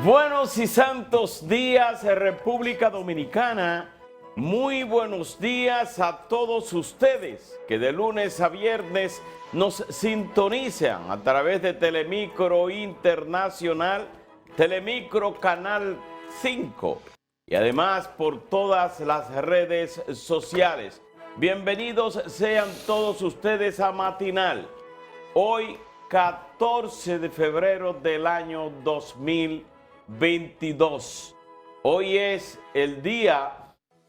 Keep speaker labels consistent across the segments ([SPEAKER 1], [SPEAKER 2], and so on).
[SPEAKER 1] Buenos y santos días, República Dominicana. Muy buenos días a todos ustedes que de lunes a viernes nos sintonizan a través de Telemicro Internacional, Telemicro Canal 5 y además por todas las redes sociales. Bienvenidos sean todos ustedes a Matinal. Hoy 14 de febrero del año 2022. Hoy es el día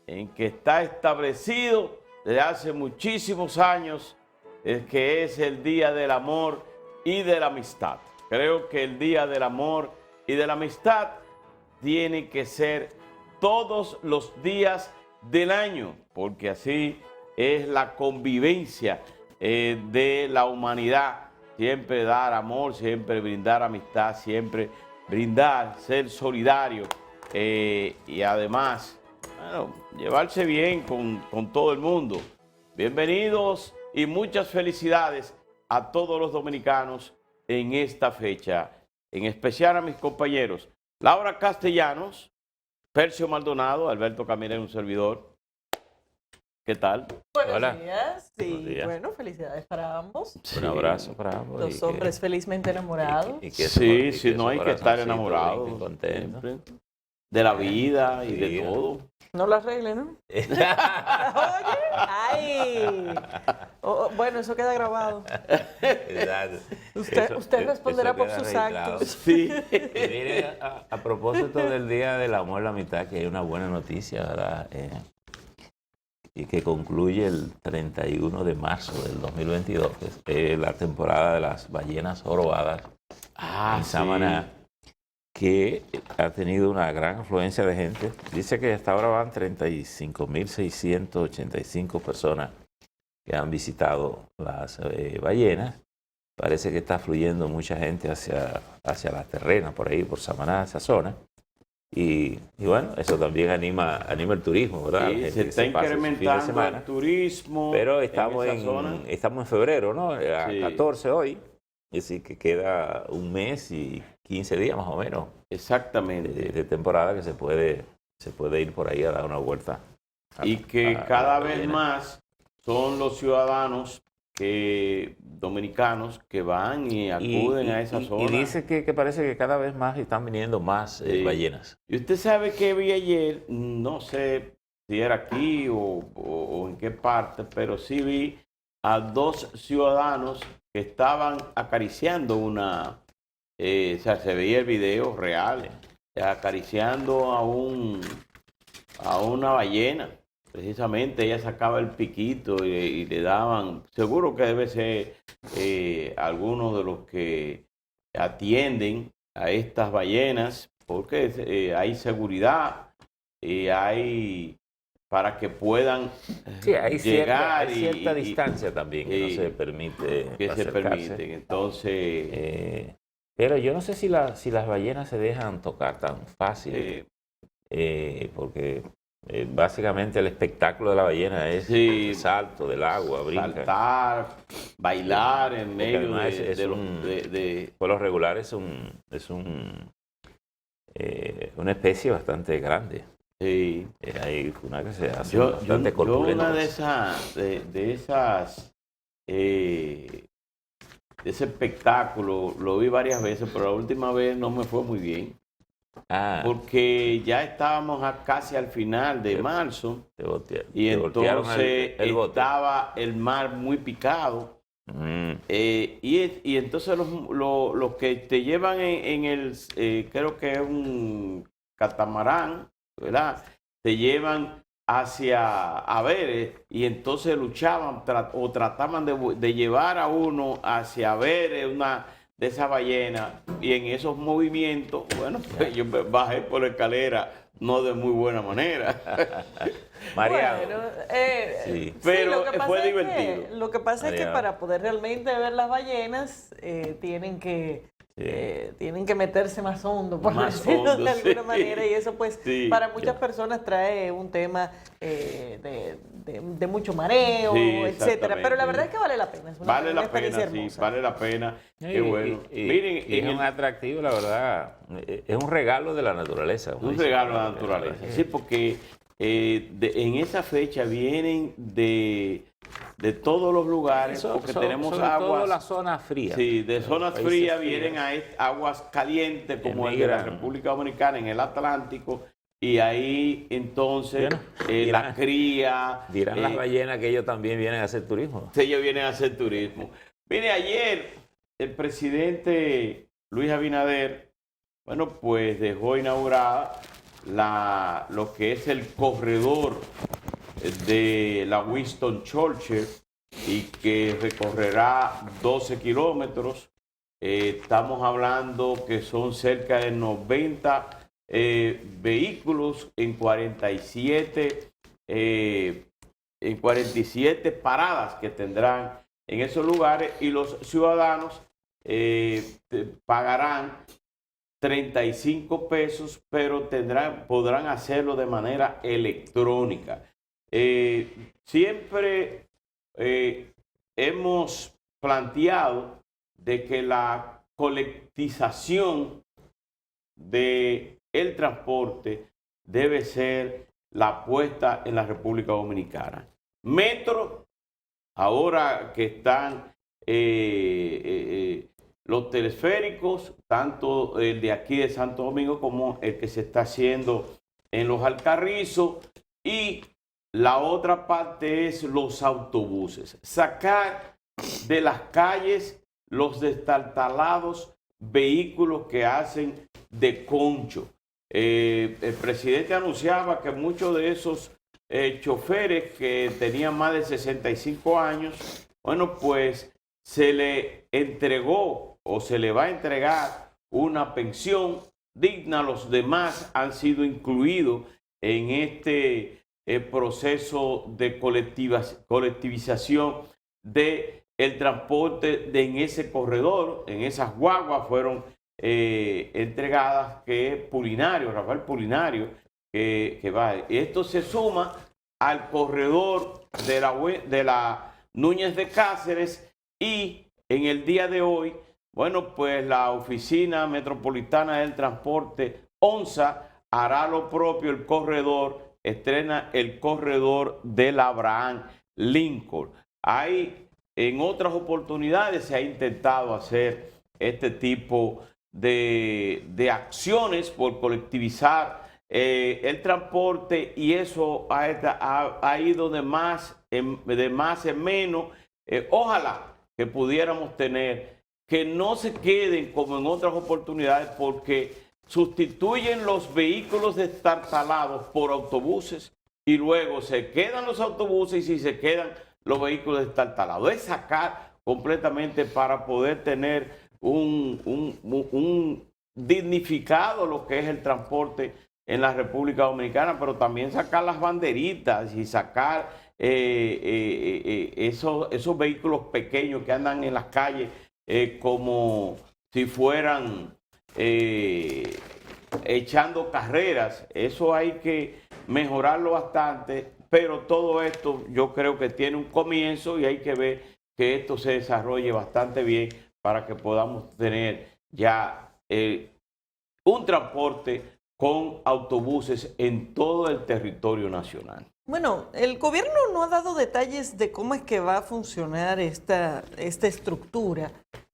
[SPEAKER 1] en que está establecido desde hace muchísimos años, que es el Día del Amor y de la Amistad. Creo que el Día del Amor y de la Amistad tiene que ser todos los días del año, porque así es la convivencia de la humanidad. Siempre dar amor, siempre brindar amistad, siempre brindar, ser solidario y además, bueno, llevarse bien con todo el mundo. Bienvenidos y muchas felicidades a todos los dominicanos en esta fecha, en especial a mis compañeros Laura Castellanos, Percio Maldonado, Alberto Caminero, un servidor. ¿Qué tal?
[SPEAKER 2] Buenos días. Sí,
[SPEAKER 3] Buenos días.
[SPEAKER 2] bueno, felicidades para ambos.
[SPEAKER 3] Un abrazo para ambos.
[SPEAKER 2] Los hombres felizmente enamorados.
[SPEAKER 1] Sí, no hay que estar enamorado
[SPEAKER 3] contento.
[SPEAKER 1] siempre, de la vida y de todo.
[SPEAKER 2] No lo arreglen, ¿no? Oye, ay. Bueno, eso queda grabado.
[SPEAKER 3] Exacto.
[SPEAKER 2] Usted responderá
[SPEAKER 3] eso
[SPEAKER 2] por
[SPEAKER 3] queda
[SPEAKER 2] sus
[SPEAKER 3] registrado.
[SPEAKER 2] actos.
[SPEAKER 1] Sí.
[SPEAKER 3] Y mire, a propósito del Día del Amor y la Amistad, que hay una buena noticia, ¿verdad? Y que concluye el 31 de marzo del 2022, que es la temporada de las ballenas jorobadas en Samaná, que ha tenido una gran afluencia de gente. Dice que hasta ahora van 35.685 personas que han visitado las ballenas. Parece que está fluyendo mucha gente hacia las terrenas, por ahí, por Samaná, esa zona. Y bueno, eso también anima el turismo, ¿verdad?
[SPEAKER 1] Sí, se está incrementando el turismo.
[SPEAKER 3] Pero estamos
[SPEAKER 1] en
[SPEAKER 3] en febrero, ¿no? A
[SPEAKER 1] Sí.
[SPEAKER 3] 14 hoy. Es decir, que queda un mes y 15 días más o menos
[SPEAKER 1] Exactamente.
[SPEAKER 3] de temporada que se puede ir por ahí a dar una vuelta.
[SPEAKER 1] Y que cada
[SPEAKER 3] la
[SPEAKER 1] vez
[SPEAKER 3] ballena.
[SPEAKER 1] más son los ciudadanos dominicanos que van y acuden a esa zona.
[SPEAKER 3] Y dice que parece que cada vez más están viniendo más
[SPEAKER 1] Sí.
[SPEAKER 3] ballenas.
[SPEAKER 1] Y usted sabe que vi ayer, no sé si era aquí o en qué parte, pero sí vi a dos ciudadanos que estaban acariciando o sea, se veía el video real, acariciando a una ballena. Precisamente ella sacaba el piquito y le daban, seguro que debe ser algunos de los que atienden a estas ballenas, porque hay seguridad y hay para que puedan
[SPEAKER 3] Sí, hay
[SPEAKER 1] llegar
[SPEAKER 3] cierta distancia también que no se permite
[SPEAKER 1] que se
[SPEAKER 3] acercarse.
[SPEAKER 1] permiten. Entonces,
[SPEAKER 3] Pero yo no sé si las ballenas se dejan tocar tan fácil, porque básicamente el espectáculo de la ballena es
[SPEAKER 1] Sí.
[SPEAKER 3] el salto del agua, brinca.
[SPEAKER 1] saltar, bailar en
[SPEAKER 3] Porque
[SPEAKER 1] medio
[SPEAKER 3] además por lo regular es una especie bastante grande.
[SPEAKER 1] sí.
[SPEAKER 3] Hay una que se hace
[SPEAKER 1] Yo
[SPEAKER 3] bastante corpulenta.
[SPEAKER 1] una de esas de ese espectáculo lo vi varias veces, pero la última vez no me fue muy bien. Porque ya estábamos casi al final de marzo y
[SPEAKER 3] te voltearon
[SPEAKER 1] entonces
[SPEAKER 3] el bote.
[SPEAKER 1] estaba el mar muy picado. Y entonces los que te llevan en el, creo que es un catamarán, ¿verdad? Te llevan hacia Averes y entonces luchaban o trataban de llevar a uno hacia Averes, una de esas ballenas, y en esos movimientos, bueno, pues yo me bajé por la escalera, no de muy buena manera.
[SPEAKER 3] Mareado.
[SPEAKER 2] Bueno,
[SPEAKER 3] Sí.
[SPEAKER 1] Pero
[SPEAKER 2] lo que pasa
[SPEAKER 1] fue
[SPEAKER 2] es que-
[SPEAKER 1] divertido.
[SPEAKER 2] lo que pasa es que
[SPEAKER 3] Mareado.
[SPEAKER 2] para poder realmente ver las ballenas tienen que tienen que meterse más hondo, por
[SPEAKER 1] Más
[SPEAKER 2] decirlo
[SPEAKER 1] hondo,
[SPEAKER 2] de alguna
[SPEAKER 1] sí.
[SPEAKER 2] manera, y eso pues
[SPEAKER 1] Sí,
[SPEAKER 2] para muchas personas trae un tema de mucho mareo,
[SPEAKER 1] Sí,
[SPEAKER 2] etcétera.
[SPEAKER 1] exactamente.
[SPEAKER 2] Pero la verdad es que vale la pena. Es una,
[SPEAKER 1] Vale
[SPEAKER 2] una
[SPEAKER 1] la pena,
[SPEAKER 2] experiencia
[SPEAKER 1] sí,
[SPEAKER 2] hermosa.
[SPEAKER 1] vale la pena.
[SPEAKER 3] Y-
[SPEAKER 1] Qué bueno.
[SPEAKER 3] y-
[SPEAKER 1] Miren,
[SPEAKER 3] y es
[SPEAKER 1] en
[SPEAKER 3] un atractivo, la verdad. Es un regalo de la naturaleza. como
[SPEAKER 1] un
[SPEAKER 3] dicen,
[SPEAKER 1] regalo a la
[SPEAKER 3] ¿verdad?
[SPEAKER 1] naturaleza. Sí, porque en esa fecha vienen de todos los lugares, porque tenemos
[SPEAKER 3] sobre todo
[SPEAKER 1] aguas.
[SPEAKER 3] la zona fría.
[SPEAKER 1] Sí, de zonas
[SPEAKER 3] Países
[SPEAKER 1] frías
[SPEAKER 3] fríos.
[SPEAKER 1] vienen a aguas calientes como el de la
[SPEAKER 3] Emigran.
[SPEAKER 1] República Dominicana en el Atlántico, y ahí entonces
[SPEAKER 3] Bueno,
[SPEAKER 1] la cría.
[SPEAKER 3] Dirán las ballenas que ellos también vienen a hacer turismo.
[SPEAKER 1] Ellos vienen a hacer turismo. Mire, ayer el presidente Luis Abinader, bueno, pues dejó inaugurada lo que es el corredor de la Winston Churchill, y que recorrerá 12 kilómetros. Estamos hablando que son cerca de 90 vehículos en 47 paradas que tendrán en esos lugares, y los ciudadanos pagarán 35 pesos, pero podrán hacerlo de manera electrónica. Siempre hemos planteado de que la colectivización del transporte debe ser la apuesta en la República Dominicana. Metro, ahora que están los teleféricos, tanto el de aquí de Santo Domingo como el que se está haciendo en Los Alcarrizos, y la otra parte es los autobuses. Sacar de las calles los destartalados vehículos que hacen de concho. El presidente anunciaba que muchos de esos choferes que tenían más de 65 años, bueno, pues se le entregó o se le va a entregar una pensión digna. Los demás han sido incluidos en este proceso de colectivización del transporte en ese corredor. En esas guaguas fueron entregadas Rafael Pulinario, que va. Esto se suma al corredor de la Núñez de Cáceres, y en el día de hoy, bueno, pues la Oficina Metropolitana del Transporte, ONSA, hará lo propio. El corredor estrena el corredor del Abraham Lincoln. En otras oportunidades se ha intentado hacer este tipo de acciones por colectivizar el transporte, y eso ha ido de más en menos. Ojalá que pudiéramos tener, que no se queden como en otras oportunidades, porque sustituyen los vehículos destartalados por autobuses, y luego se quedan los autobuses, y si se quedan los vehículos destartalados. Es sacar completamente para poder tener un dignificado lo que es el transporte en la República Dominicana, pero también sacar las banderitas y sacar esos vehículos pequeños que andan en las calles como si fueran echando carreras. Eso hay que mejorarlo bastante, pero todo esto yo creo que tiene un comienzo, y hay que ver que esto se desarrolle bastante bien para que podamos tener ya un transporte con autobuses en todo el territorio nacional.
[SPEAKER 2] Bueno, el gobierno no ha dado detalles de cómo es que va a funcionar esta estructura,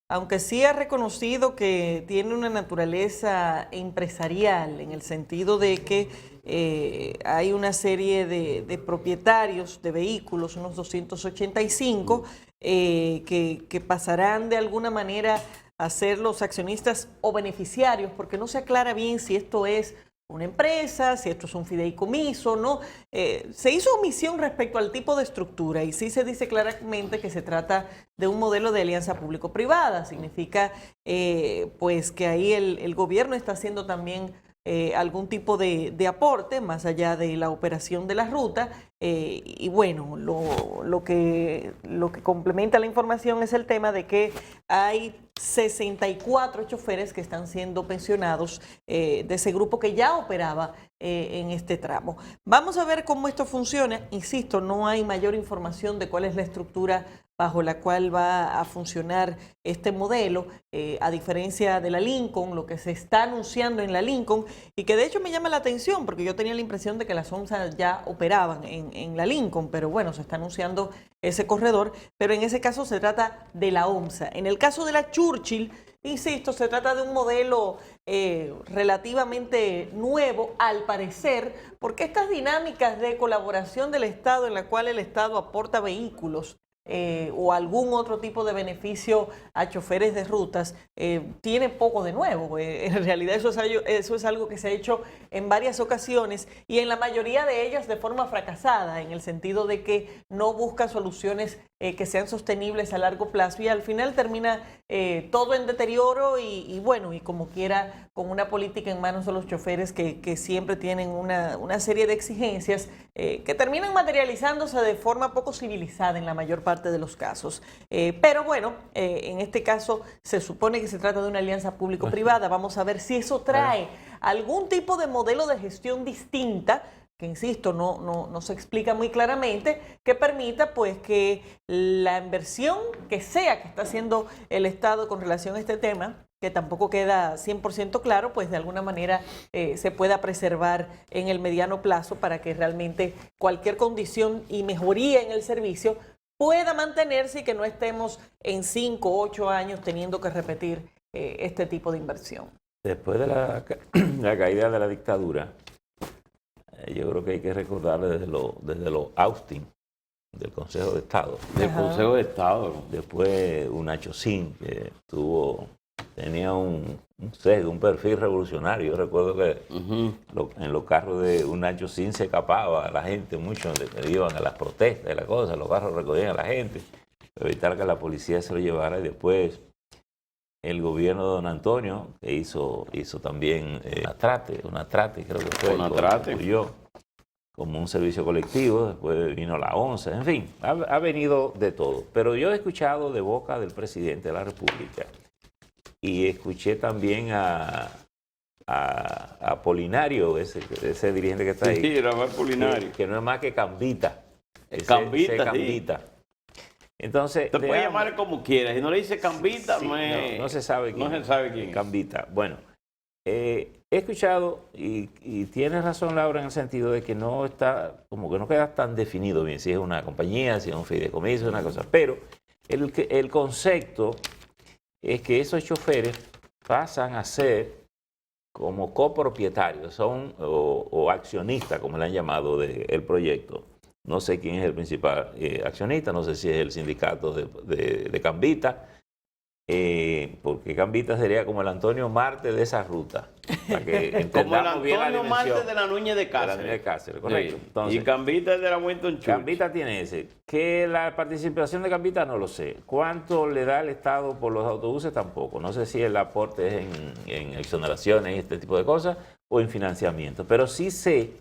[SPEAKER 2] aunque sí ha reconocido que tiene una naturaleza empresarial, en el sentido de que hay una serie de propietarios de vehículos, unos 285, que pasarán de alguna manera a ser los accionistas o beneficiarios, porque no se aclara bien si esto es una empresa, si esto es un fideicomiso, ¿no? Se hizo omisión respecto al tipo de estructura, y sí se dice claramente que se trata de un modelo de alianza público-privada. Significa pues que ahí el gobierno está haciendo también algún tipo de aporte más allá de la operación de la ruta, y bueno, lo que complementa la información es el tema de que hay 64 choferes que están siendo pensionados de ese grupo que ya operaba en este tramo. Vamos a ver cómo esto funciona. Insisto, no hay mayor información de cuál es la estructura bajo la cual va a funcionar este modelo, a diferencia de la Lincoln, lo que se está anunciando en la Lincoln, y que de hecho me llama la atención, porque yo tenía la impresión de que las OMSA ya operaban en la Lincoln, pero bueno, se está anunciando ese corredor, pero en ese caso se trata de la OMSA. En el caso de la Churchill, insisto, se trata de un modelo relativamente nuevo, al parecer, porque estas dinámicas de colaboración del Estado en la cual el Estado aporta vehículos o algún otro tipo de beneficio a choferes de rutas, tiene poco de nuevo. En realidad eso es algo que se ha hecho en varias ocasiones y en la mayoría de ellas de forma fracasada, en el sentido de que no busca soluciones que sean sostenibles a largo plazo y al final termina todo en deterioro y bueno, y como quiera, con una política en manos de los choferes que siempre tienen una serie de exigencias que terminan materializándose de forma poco civilizada en la mayor parte de los casos. Pero bueno, en este caso se supone que se trata de una alianza público-privada. Vamos a ver si eso trae algún tipo de modelo de gestión distinta, que insisto, no se explica muy claramente, que permita pues que la inversión que sea que está haciendo el Estado con relación a este tema, que tampoco queda 100% claro, pues de alguna manera se pueda preservar en el mediano plazo para que realmente cualquier condición y mejoría en el servicio pueda mantenerse y que no estemos en 5 o 8 años teniendo que repetir este tipo de inversión.
[SPEAKER 3] Después de la caída de la dictadura, yo creo que hay que recordar desde los Austin, del Consejo de Estado.
[SPEAKER 1] Del Consejo de Estado.
[SPEAKER 3] Después un Nacho Sin, que tenía un sesgo, un perfil revolucionario. Yo recuerdo que en los carros de un Nacho Sin se escapaba a la gente, muchos que iban a las protestas y las cosas, los carros recogían a la gente, para evitar que la policía se lo llevara. Y después el gobierno de don Antonio, que hizo también una trate, creo que fue.
[SPEAKER 1] Una trate.
[SPEAKER 3] Como un servicio colectivo, después vino la ONCE, en fin, ha venido de todo. Pero yo he escuchado de boca del presidente de la República y escuché también a Polinario, ese dirigente que está ahí.
[SPEAKER 1] Sí, era más Polinario.
[SPEAKER 3] Que no es más que Cambita.
[SPEAKER 1] Cambita.
[SPEAKER 3] Entonces,
[SPEAKER 1] te puede llamar como quieras. Si no le dice Cambita,
[SPEAKER 3] sí, no se sabe quién.
[SPEAKER 1] No se sabe quién.
[SPEAKER 3] Cambita. Bueno, he escuchado y tienes razón, Laura, en el sentido de que no está, como que no queda tan definido bien si es una compañía, si es un fideicomiso, una cosa. Pero el concepto es que esos choferes pasan a ser como copropietarios, o accionistas, como le han llamado, del proyecto. No sé quién es el principal accionista, no sé si es el sindicato de Cambita, porque Cambita sería como el Antonio Marte de esa ruta. Para que
[SPEAKER 1] como el Antonio Marte de la Núñez de Cáceres.
[SPEAKER 3] De la Núñez de Cáceres, correcto.
[SPEAKER 1] Sí.
[SPEAKER 3] Entonces,
[SPEAKER 1] y Cambita es de la Winston Churchill.
[SPEAKER 3] Cambita tiene ese. Que la participación de Cambita no lo sé. ¿Cuánto le da el Estado por los autobuses? Tampoco. No sé si el aporte es en exoneraciones y este tipo de cosas o en financiamiento. Pero sí sé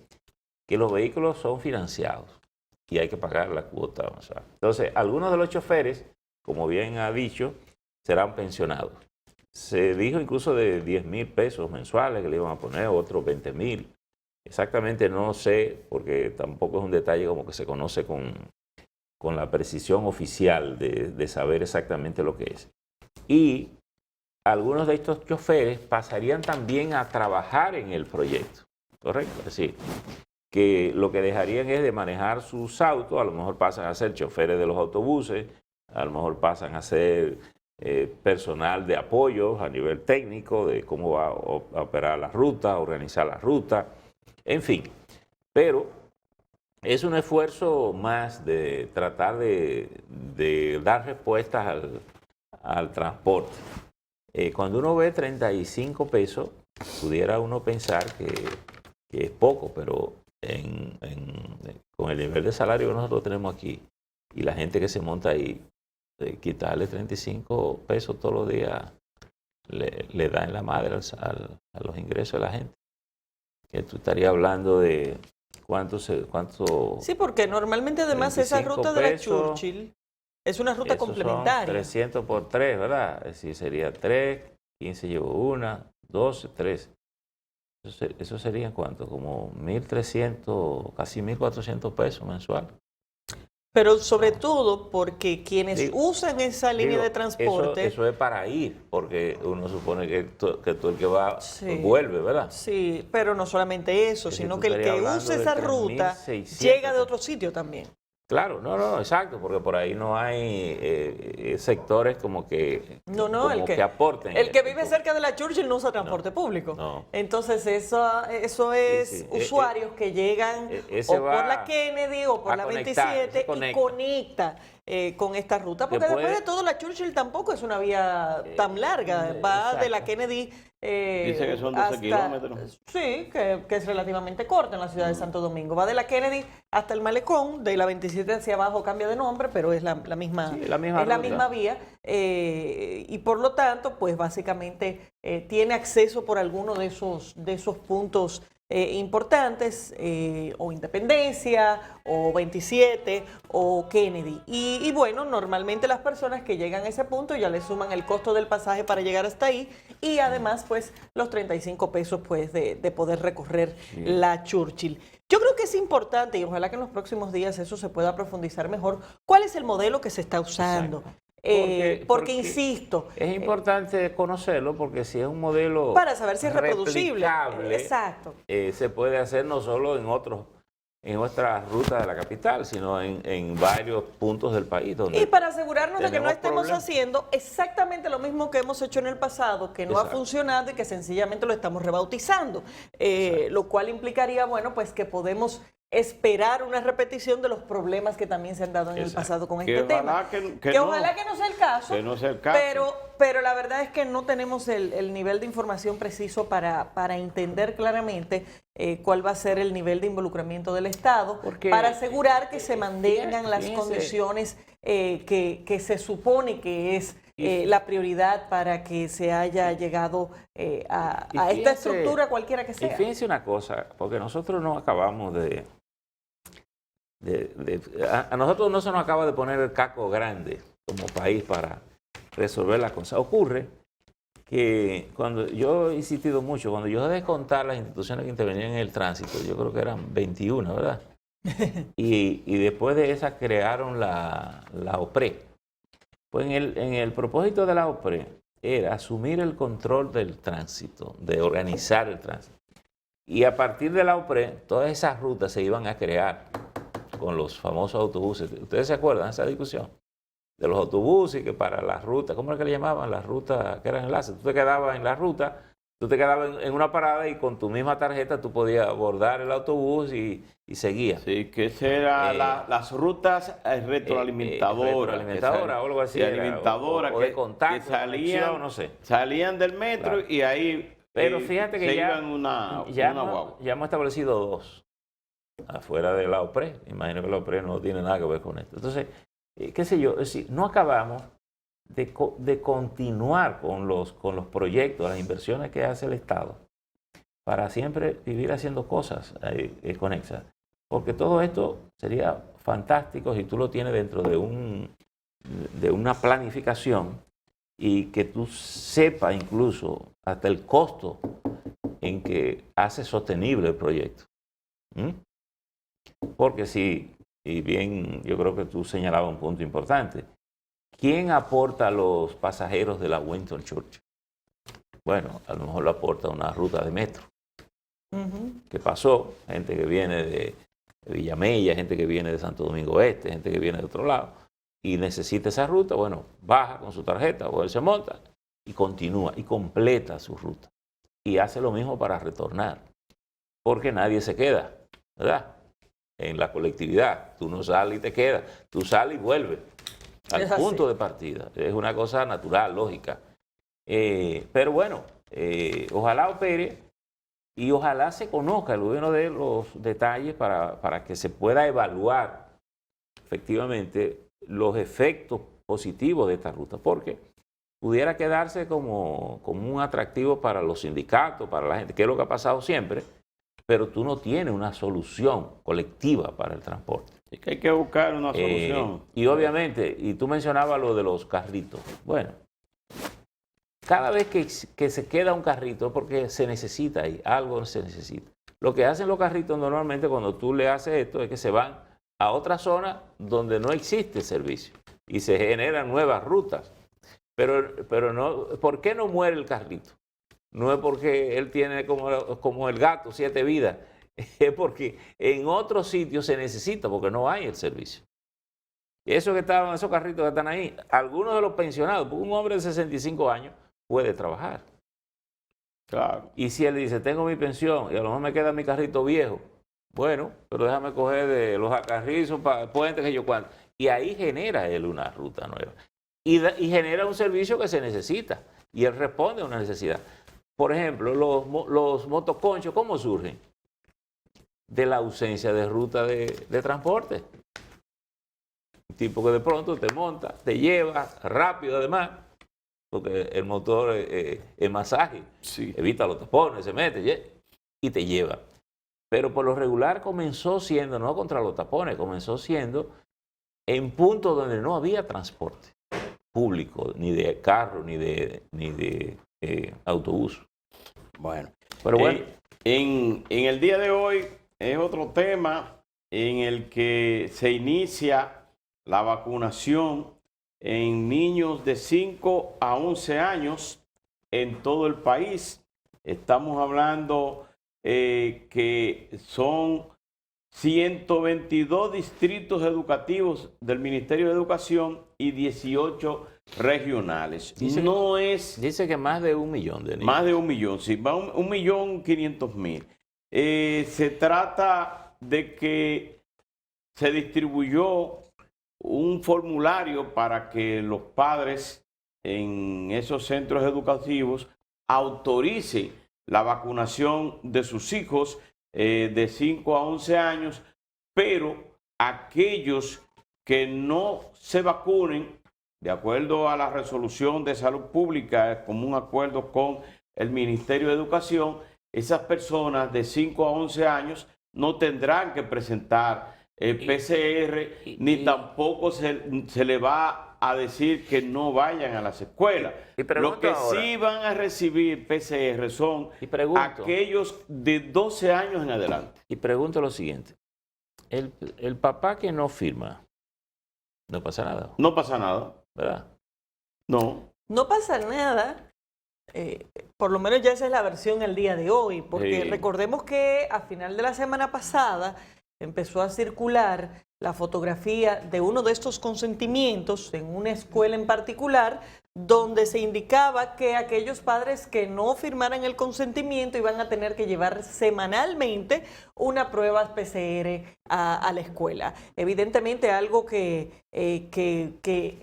[SPEAKER 3] que los vehículos son financiados y hay que pagar la cuota. O sea. Entonces, algunos de los choferes, como bien ha dicho, serán pensionados. Se dijo incluso de 10,000 pesos mensuales que le iban a poner, otros 20,000. Exactamente no sé, porque tampoco es un detalle como que se conoce con la precisión oficial de saber exactamente lo que es. Y algunos de estos choferes pasarían también a trabajar en el proyecto, ¿correcto? Es decir, que lo que dejarían es de manejar sus autos, a lo mejor pasan a ser choferes de los autobuses, a lo mejor pasan a ser personal de apoyo a nivel técnico, de cómo va a operar la ruta, organizar la ruta, en fin. Pero es un esfuerzo más de tratar de dar respuestas al transporte. Cuando uno ve 35 pesos, pudiera uno pensar que es poco, pero con el nivel de salario que nosotros tenemos aquí y la gente que se monta ahí, quitarle 35 pesos todos los días le da en la madre a los ingresos de la gente. Que tú estarías hablando de cuánto.
[SPEAKER 2] Sí, porque normalmente además esa ruta de la Churchill Es una ruta
[SPEAKER 3] Esos son
[SPEAKER 2] complementaria.
[SPEAKER 3] 300 por 3, ¿verdad? Es decir, sería 3, 15 llevo 1, 12, 13. Eso serían ¿cuánto? Como 1.300, casi 1.400 pesos mensual.
[SPEAKER 2] Pero sobre todo porque quienes usan esa línea
[SPEAKER 3] Digo,
[SPEAKER 2] de transporte...
[SPEAKER 3] Eso es para ir, porque uno supone que tú el que va
[SPEAKER 2] Sí.
[SPEAKER 3] vuelve, ¿verdad?
[SPEAKER 2] Sí, pero no solamente eso,
[SPEAKER 3] Es que
[SPEAKER 2] sino
[SPEAKER 3] tú
[SPEAKER 2] que el
[SPEAKER 3] estarías
[SPEAKER 2] que
[SPEAKER 3] hablando
[SPEAKER 2] use
[SPEAKER 3] de
[SPEAKER 2] esa ruta
[SPEAKER 3] 3.600.
[SPEAKER 2] llega de otro sitio también.
[SPEAKER 3] Claro, no, exacto, porque por ahí no hay sectores como que,
[SPEAKER 2] No,
[SPEAKER 3] como
[SPEAKER 2] el
[SPEAKER 3] que aporten.
[SPEAKER 2] el que vive cerca de la Churchill no usa transporte público.
[SPEAKER 3] no.
[SPEAKER 2] Entonces eso es
[SPEAKER 3] Sí.
[SPEAKER 2] usuarios que llegan
[SPEAKER 3] Ese
[SPEAKER 2] o por
[SPEAKER 3] va
[SPEAKER 2] la Kennedy o por
[SPEAKER 3] a
[SPEAKER 2] la
[SPEAKER 3] conectar,
[SPEAKER 2] 27
[SPEAKER 3] ese conecta.
[SPEAKER 2] y conecta con esta ruta, porque
[SPEAKER 3] Después-
[SPEAKER 2] después de todo la Churchill tampoco es una vía tan larga, va de la
[SPEAKER 3] exacto.
[SPEAKER 2] Kennedy
[SPEAKER 1] Dice que son 12 kilómetros.
[SPEAKER 2] Sí, que es relativamente corta en la ciudad de Santo Domingo. Va de la Kennedy hasta el Malecón, de la 27 hacia abajo cambia de nombre, pero es la misma,
[SPEAKER 3] Sí, la misma
[SPEAKER 2] es la
[SPEAKER 3] ruta.
[SPEAKER 2] misma vía. Y por lo tanto, pues básicamente tiene acceso por alguno de esos puntos importantes, o Independencia, o 27, o Kennedy. Y bueno, normalmente las personas que llegan a ese punto ya le suman el costo del pasaje para llegar hasta ahí y además pues los 35 pesos pues de poder recorrer la Churchill. Yo creo que es importante y ojalá que en los próximos días eso se pueda profundizar mejor. ¿Cuál es el modelo que se está usando?
[SPEAKER 3] Exacto.
[SPEAKER 2] Porque insisto,
[SPEAKER 3] es importante conocerlo porque si es un modelo
[SPEAKER 2] para saber si es reproducible.
[SPEAKER 3] replicable,
[SPEAKER 2] Exacto.
[SPEAKER 3] Se puede hacer no solo en otras rutas de la capital, sino en varios puntos del país. Donde
[SPEAKER 2] Y para asegurarnos de que no
[SPEAKER 3] tenemos
[SPEAKER 2] estemos
[SPEAKER 3] problemas.
[SPEAKER 2] haciendo exactamente lo mismo que hemos hecho en el pasado, que no ha
[SPEAKER 3] Exacto.
[SPEAKER 2] funcionado y que sencillamente lo estamos rebautizando. Lo cual implicaría, bueno, pues que podemos esperar una repetición de los problemas que también se han dado en el pasado con este tema. Que ojalá que no sea el caso.
[SPEAKER 1] Que no sea el caso.
[SPEAKER 2] Pero la verdad es que no tenemos el nivel de información preciso para entender claramente cuál va a ser el nivel de involucramiento del Estado para asegurar que se mantengan las condiciones que se supone que es la prioridad para que se haya llegado a esta estructura cualquiera que sea.
[SPEAKER 3] Y fíjense una cosa, porque nosotros no acabamos a nosotros no se nos acaba de poner el caco grande como país para resolver las cosas. Ocurre que cuando yo he insistido mucho, cuando yo dejé de contar las instituciones que intervenían en el tránsito, yo creo que eran 21, ¿verdad? Y después de esas crearon la OPRE. Pues en el propósito de la OPRE era asumir el control del tránsito, de organizar el tránsito. Y a partir de la OPRE, todas esas rutas se iban a crear con los famosos autobuses. ¿Ustedes se acuerdan de esa discusión? De los autobuses que para las rutas, ¿cómo era que le llamaban? Las rutas que eran enlaces. Tú te quedabas en la ruta, tú te quedabas en una parada y con tu misma tarjeta tú podías abordar el autobús y seguías.
[SPEAKER 1] Sí, que eran las rutas retroalimentadoras.
[SPEAKER 3] Retroalimentadoras o algo así.
[SPEAKER 1] Alimentadoras
[SPEAKER 3] o de contacto,
[SPEAKER 1] que salían,
[SPEAKER 3] no sé.
[SPEAKER 1] Salían del metro y ahí
[SPEAKER 3] pero fíjate que
[SPEAKER 1] se
[SPEAKER 3] ya,
[SPEAKER 1] iban una guagua.
[SPEAKER 3] ya hemos establecido dos afuera de la OPRE. Imagino que la OPRE no tiene nada que ver con esto. Entonces, qué sé yo, es decir, no acabamos de continuar con los proyectos, las inversiones que hace el Estado para siempre vivir haciendo cosas conexas. Porque todo esto sería fantástico si tú lo tienes dentro de una planificación y que tú sepas incluso hasta el costo en que hace sostenible el proyecto. Porque si, y bien, yo creo que tú señalabas un punto importante, ¿quién aporta a los pasajeros de la Winston Churchill? Bueno, a lo mejor lo aporta una ruta de metro. ¿Qué pasó? Gente que viene de Villamella, gente que viene de Santo Domingo Este, gente que viene de otro lado y necesita esa ruta, bueno, baja con su tarjeta o él se monta y continúa y completa su ruta. Y hace lo mismo para retornar, porque nadie se queda, ¿verdad? En la colectividad, tú no sales y te quedas, tú sales y vuelves al punto de partida. Es una cosa natural, lógica. Pero bueno, ojalá opere y ojalá se conozca el gobierno de los detalles para que se pueda evaluar efectivamente los efectos positivos de esta ruta, porque pudiera quedarse como un atractivo para los sindicatos, para la gente, que es lo que ha pasado siempre, pero tú no tienes una solución colectiva para el transporte.
[SPEAKER 1] Es que hay que buscar una solución.
[SPEAKER 3] Y obviamente, y tú mencionabas lo de los carritos. Bueno, cada vez que se queda un carrito es porque se necesita ahí, algo se necesita. Lo que hacen los carritos normalmente cuando tú le haces esto es que se van a otra zona donde no existe servicio y se generan nuevas rutas. Pero no, ¿por qué no muere el carrito? No es porque él tiene como el gato 7 vidas, es porque en otros sitios se necesita porque no hay el servicio. Y eso que estaban, esos carritos que están ahí, algunos de los pensionados, porque un hombre de 65 años puede trabajar.
[SPEAKER 1] Claro.
[SPEAKER 3] Y si él dice, tengo mi pensión y a lo mejor me queda mi carrito viejo, bueno, pero déjame coger de los acarrizos para puentes que yo cuando. Y ahí genera él una ruta nueva. Y genera un servicio que se necesita. Y él responde a una necesidad. Por ejemplo, los motoconchos, ¿cómo surgen? De la ausencia de ruta de transporte. Un tipo que de pronto te monta, te lleva rápido además, porque el motor es más ágil,
[SPEAKER 1] Sí.
[SPEAKER 3] evita los tapones, se mete y te lleva. Pero por lo regular comenzó siendo, no contra los tapones, comenzó siendo en puntos donde no había transporte público, ni de carro, ni de autobús.
[SPEAKER 1] Bueno.
[SPEAKER 3] Pero bueno.
[SPEAKER 1] En el día de hoy es otro tema en el que se inicia la vacunación en niños de 5 a 11 años en todo el país. Estamos hablando que son 122 distritos educativos del Ministerio de Educación y 18 regionales.
[SPEAKER 3] Dice que más de 1 millón de niños.
[SPEAKER 1] Más de 1 millón, sí, va 1.500.000. Se trata de que se distribuyó un formulario para que los padres en esos centros educativos autoricen la vacunación de sus hijos de 5 a 11 años, pero aquellos que no se vacunen, de acuerdo a la resolución de salud pública, como un acuerdo con el Ministerio de Educación, esas personas de 5 a 11 años no tendrán que presentar PCR, ni tampoco se le va a decir que no vayan a las escuelas. Lo que
[SPEAKER 3] ahora,
[SPEAKER 1] sí van a recibir PCR son aquellos de 12 años en adelante.
[SPEAKER 3] Y pregunto lo siguiente, el papá que no firma, no pasa nada.
[SPEAKER 1] No pasa nada.
[SPEAKER 3] ¿Verdad?
[SPEAKER 1] No.
[SPEAKER 2] No pasa nada. Por lo menos ya esa es la versión el día de hoy, porque
[SPEAKER 1] Sí.
[SPEAKER 2] recordemos que a final de la semana pasada empezó a circular la fotografía de uno de estos consentimientos en una escuela en particular, donde se indicaba que aquellos padres que no firmaran el consentimiento iban a tener que llevar semanalmente una prueba PCR a la escuela. Evidentemente algo que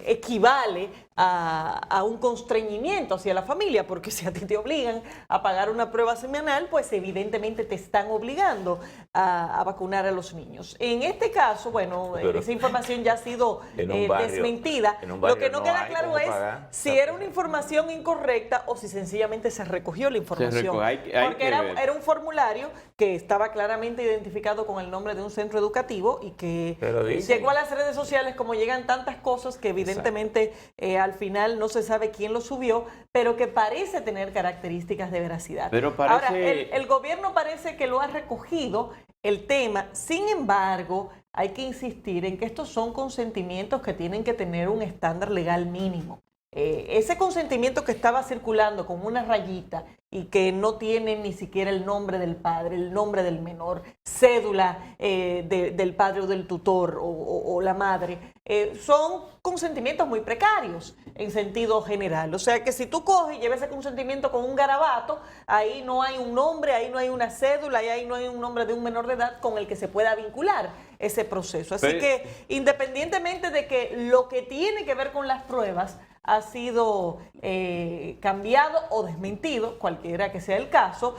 [SPEAKER 2] equivale a un constreñimiento hacia la familia, porque si a ti te obligan a pagar una prueba semanal, pues evidentemente te están obligando a vacunar a los niños. En este caso, bueno, esa información ya ha sido desmentida. Lo que no queda claro es si era una información incorrecta o si sencillamente se recogió la información. Porque era un formulario que estaba claramente identificado con el nombre de un centro educativo y que llegó a las redes sociales como llegan tantas cosas que evidentemente al final no se sabe quién lo subió, pero que parece tener características de veracidad.
[SPEAKER 1] Pero parece...
[SPEAKER 2] Ahora, el gobierno parece que lo ha recogido el tema, sin embargo, hay que insistir en que estos son consentimientos que tienen que tener un estándar legal mínimo. Ese consentimiento que estaba circulando con una rayita y que no tiene ni siquiera el nombre del padre, el nombre del menor, cédula del padre o del tutor o la madre, son consentimientos muy precarios en sentido general. O sea que si tú coges y llevas ese consentimiento con un garabato, ahí no hay un nombre, ahí no hay una cédula, ahí no hay un nombre de un menor de edad con el que se pueda vincular ese proceso. Así que independientemente de que lo que tiene que ver con las pruebas ha sido cambiado o desmentido, cualquiera que sea el caso,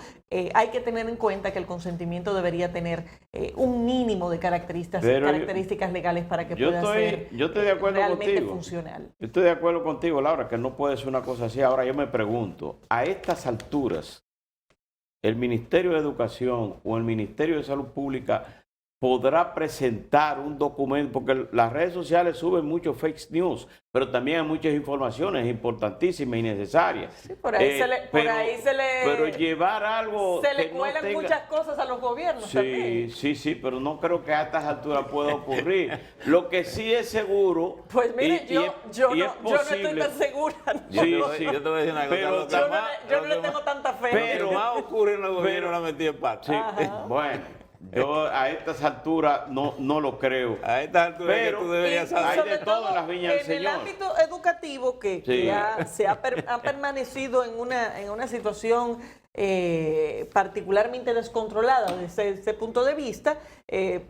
[SPEAKER 2] hay que tener en cuenta que el consentimiento debería tener un mínimo de características legales para que pueda ser realmente funcional.
[SPEAKER 1] Yo estoy de acuerdo contigo, Laura, que no puede ser una cosa así. Ahora yo me pregunto, a estas alturas, el Ministerio de Educación o el Ministerio de Salud Pública podrá presentar un documento, porque las redes sociales suben muchos fake news, pero también hay muchas informaciones importantísimas y necesarias.
[SPEAKER 2] Sí, por ahí
[SPEAKER 1] pero llevar algo
[SPEAKER 2] se le
[SPEAKER 1] que no
[SPEAKER 2] cuelan
[SPEAKER 1] tenga...
[SPEAKER 2] muchas cosas a los gobiernos también.
[SPEAKER 1] Sí, pero no creo que a estas alturas pueda ocurrir. Lo que sí es seguro...
[SPEAKER 2] Pues mire, yo no estoy tan segura. No.
[SPEAKER 3] Yo te voy a decir una cosa.
[SPEAKER 1] Pero
[SPEAKER 2] yo no le tengo tanta fe.
[SPEAKER 3] Pero más ocurre en los gobiernos la metida en pata.
[SPEAKER 1] Sí, bueno, yo a estas alturas no lo creo.
[SPEAKER 3] A estas alturas
[SPEAKER 1] Pero
[SPEAKER 3] que tú deberías saber.
[SPEAKER 1] hay de todo en las viñas del
[SPEAKER 2] en
[SPEAKER 1] Señor.
[SPEAKER 2] el ámbito educativo que ha permanecido en una situación particularmente descontrolada desde ese punto de vista,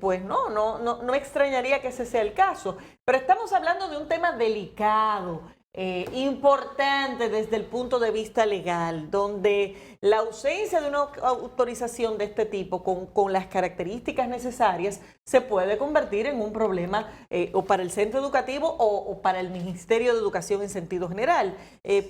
[SPEAKER 2] pues no me extrañaría que ese sea el caso. Pero estamos hablando de un tema delicado, importante desde el punto de vista legal, donde la ausencia de una autorización de este tipo con las características necesarias se puede convertir en un problema o para el centro educativo o para el Ministerio de Educación en sentido general,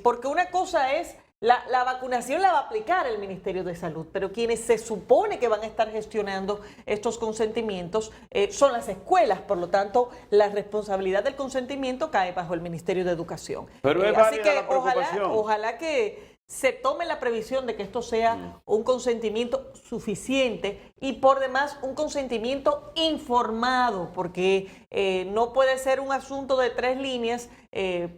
[SPEAKER 2] porque una cosa es la vacunación la va a aplicar el Ministerio de Salud, pero quienes se supone que van a estar gestionando estos consentimientos son las escuelas, por lo tanto, la responsabilidad del consentimiento cae bajo el Ministerio de Educación.
[SPEAKER 1] Pero es
[SPEAKER 2] así
[SPEAKER 1] válida
[SPEAKER 2] que
[SPEAKER 1] la preocupación.
[SPEAKER 2] ojalá que se tome la previsión de que esto sea un consentimiento suficiente y por demás un consentimiento informado, porque no puede ser un asunto de 3 líneas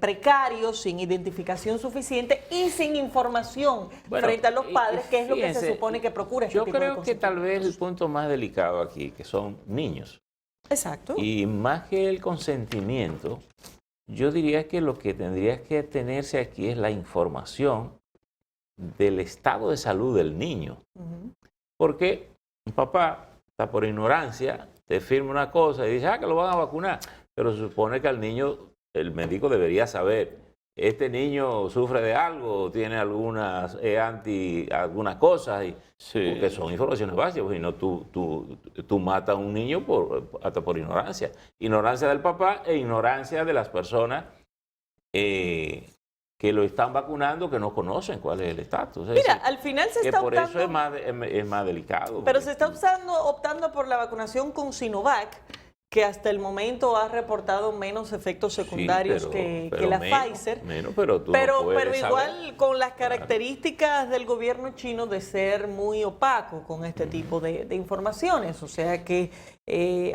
[SPEAKER 2] precarios, sin identificación suficiente y sin información frente a los padres, que es lo que se supone que procura este
[SPEAKER 3] yo
[SPEAKER 2] tipo de
[SPEAKER 3] creo que tal vez el punto más delicado aquí, que son niños.
[SPEAKER 2] Exacto.
[SPEAKER 3] Y más que el consentimiento, yo diría que lo que tendría que tenerse aquí es la información del estado de salud del niño. Porque un papá está por ignorancia, te firma una cosa y dice, que lo van a vacunar, pero se supone que al niño, el médico debería saber, este niño sufre de algo, tiene algunas algunas cosas, porque son informaciones básicas, y no tú matas a un niño hasta por ignorancia. Ignorancia del papá e ignorancia de las personas que lo están vacunando, que no conocen cuál es el estatus.
[SPEAKER 2] Mira, al final se está
[SPEAKER 3] por
[SPEAKER 2] optando...
[SPEAKER 3] eso es más delicado.
[SPEAKER 2] Pero se está optando por la vacunación con Sinovac, que hasta el momento ha reportado menos efectos secundarios que la Pfizer. Pero igual con las características del gobierno chino de ser muy opaco con este tipo de informaciones. O sea que,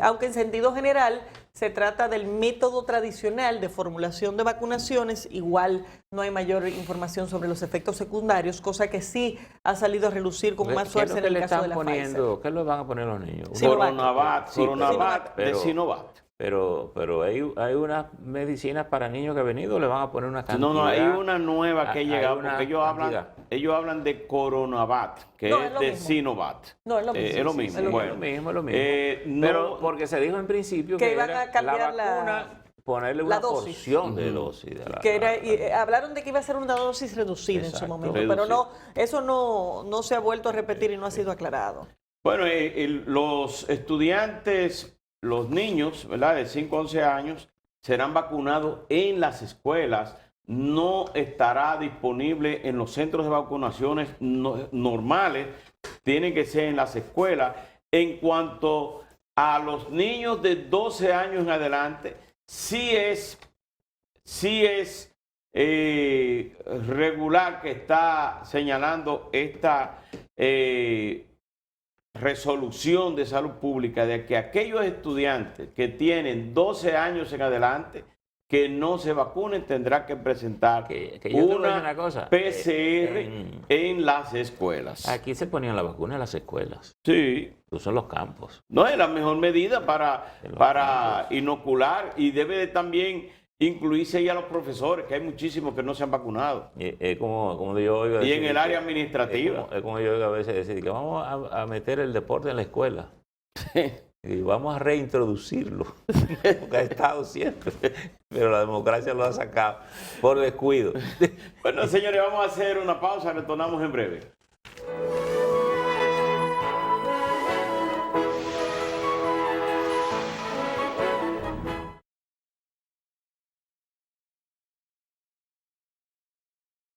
[SPEAKER 2] aunque en sentido general se trata del método tradicional de formulación de vacunaciones, igual no hay mayor información sobre los efectos secundarios, cosa que sí ha salido a relucir con más fuerza en el caso de la Pfizer.
[SPEAKER 3] ¿Qué le van a poner los niños?
[SPEAKER 1] Coronavac de Sinovac.
[SPEAKER 3] Pero hay unas medicinas para niños que han venido, le van a poner una cantidad.
[SPEAKER 1] No, hay una nueva que ha llegado, porque ellos hablan de Coronavac, que es de Sinovac.
[SPEAKER 2] No, es lo mismo.
[SPEAKER 3] Es lo mismo. Pero porque se dijo en principio que
[SPEAKER 2] iban a cambiar
[SPEAKER 3] la vacuna, ponerle una porción de dosis.
[SPEAKER 2] Hablaron de que iba a ser una dosis reducida en su momento, pero eso no se ha vuelto a repetir y no ha sido aclarado.
[SPEAKER 1] Bueno, los estudiantes, los niños, ¿verdad?, de 5 a 11 años, serán vacunados en las escuelas. No estará disponible en los centros de vacunaciones normales, tienen que ser en las escuelas. En cuanto a los niños de 12 años en adelante, sí es regular que está señalando esta resolución de salud pública de que aquellos estudiantes que tienen 12 años en adelante que no se vacunen tendrán que presentar una PCR en las escuelas.
[SPEAKER 3] Aquí se ponían la vacuna en las escuelas.
[SPEAKER 1] Sí.
[SPEAKER 3] Incluso en los campos.
[SPEAKER 1] No, es la mejor medida para inocular, y debe de también incluirse ya a los profesores, que hay muchísimos que no se han vacunado.
[SPEAKER 3] Como yo oigo decir,
[SPEAKER 1] y en el área administrativa.
[SPEAKER 3] Es como yo oigo a veces decir que vamos a meter el deporte en la escuela. Y vamos a reintroducirlo, porque ha estado siempre, pero la democracia lo ha sacado por descuido.
[SPEAKER 1] Bueno, señores, vamos a hacer una pausa, retornamos en breve.